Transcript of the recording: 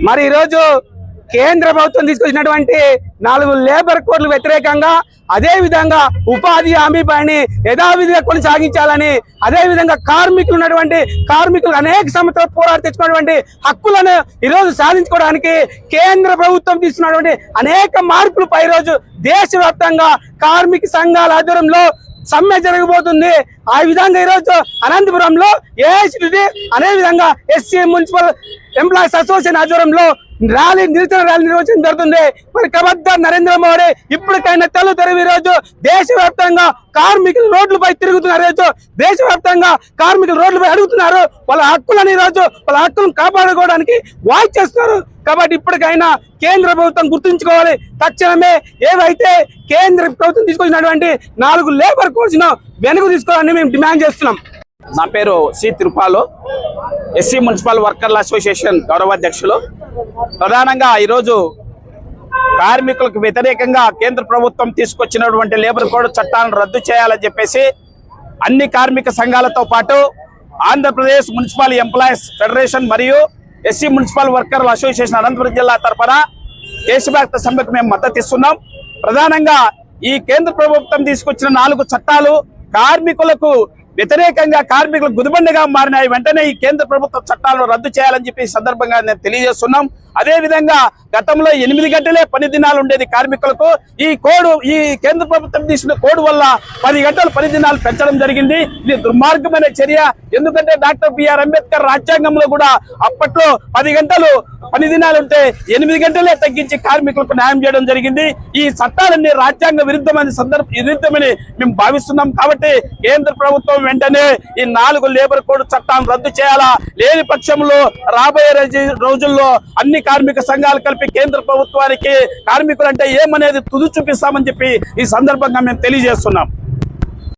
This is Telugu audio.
మరి ఈరోజు కేంద్ర ప్రభుత్వం తీసుకొచ్చినటువంటి 4 లేబర్ కోడ్లు వ్యతిరేకంగా అదే విధంగా ఉపాధి హామీ పని యథావిధిగా కొనసాగించాలని, అదే విధంగా కార్మికులు అనేక సంవత్సరాలు పోరాడి తెచ్చుకున్నటువంటి హక్కులను ఈరోజు సాధించుకోవడానికి కేంద్ర ప్రభుత్వం తీసుకున్నటువంటి అనేక మార్పులపై ఈరోజు దేశవ్యాప్తంగా కార్మిక సంఘాల ఆధ్వర్యంలో సమ్మె జరగబోతుంది. ఆ విధంగా ఈరోజు అనంతపురంలో ఏఐసిటి అదే విధంగా ఎస్సీ మున్సిపల్ ఎంప్లాయీస్ అసోసియేషన్ ఆధ్వర్యంలో నిరసన ర్యాలీ నిర్వహించడం జరుగుతుంది. మరి ఖబర్దార్ నరేంద్ర మోడీ ఇప్పటికైనా తెలు తెరవి ఈరోజు దేశవ్యాప్తంగా కార్మికులు రోడ్లపై తిరుగుతున్నారు. ఈరోజు దేశవ్యాప్తంగా కార్మికులు రోడ్లపై అడుగుతున్నారు. వాళ్ళ హక్కులను ఈరోజు వాళ్ళ హక్కులను కాపాడుకోవడానికి వాయిస్ చేస్తున్నారు. కాబట్టి ఇప్పటికైనా కేంద్ర ప్రభుత్వం గుర్తుంచుకోవాలి. తక్షణమే ఏవైతే కేంద్ర ప్రభుత్వం తీసుకొచ్చినటువంటి 4 లేబర్ కోడ్స్ వెనుక తీసుకోవాలని మేము డిమాండ్ చేస్తున్నాం. నా పేరు సి తిరుపాలు, ఎస్సీ మున్సిపల్ వర్కర్ల అసోసియేషన్ గౌరవాధ్యక్షులు. ప్రధానంగా ఈరోజు కార్మికులకు వ్యతిరేకంగా కేంద్ర ప్రభుత్వం తీసుకొచ్చినటువంటి లేబర్ కోడ్ చట్టాలను రద్దు చేయాలని చెప్పేసి అన్ని కార్మిక సంఘాలతో పాటు ఆంధ్రప్రదేశ్ మున్సిపల్ ఎంప్లాయీస్ ఫెడరేషన్ మరియు ఎస్సీ మున్సిపల్ వర్కర్ల అసోసియేషన్ అనంతపురం జిల్లా తరఫున దేశవ్యాప్త సమ్మెకు మేము మద్దతు ఇస్తున్నాం. ప్రధానంగా ఈ కేంద్ర ప్రభుత్వం తీసుకొచ్చిన 4 చట్టాలు కార్మికులకు వ్యతిరేకంగా కార్మికులకు గుదిబండగా మారినాయి. వెంటనే ఈ కేంద్ర ప్రభుత్వ చట్టాలను రద్దు చేయాలని చెప్పి ఈ సందర్భంగా నేను తెలియజేస్తున్నాం. అదే విధంగా గతంలో 8 గంటలే పని దినాలు ఉండేది కార్మికులకు. ఈ కేంద్ర ప్రభుత్వం తీసుకున్న కోడ్ వల్ల 10 గంటలు పని దినాలు పెంచడం జరిగింది. ఇది దుర్మార్గమైన చర్య. ఎందుకంటే డాక్టర్ బిఆర్ అంబేద్కర్ రాజ్యాంగంలో కూడా అప్పట్లో 10 గంటలు పని దినాలు ఉంటే 8 గంటలే తగ్గించి కార్మికులకు న్యాయం చేయడం జరిగింది. ఈ చట్టాలన్నీ రాజ్యాంగ విరుద్ధమని మేము భావిస్తున్నాం. కాబట్టి కేంద్ర ప్రభుత్వం వెంటనే ఈ 4 లేబర్ కోడ్ చట్టాలను రద్దు చేయాలా. లేని పక్షంలో రాబోయే రోజుల్లో అన్ని కార్మిక సంఘాలు కలిపి కేంద్ర ప్రభుత్వానికి కార్మికులంటే ఏమనేది తుది చూపిస్తామని చెప్పి ఈ సందర్భంగా మేము తెలియజేస్తున్నాం.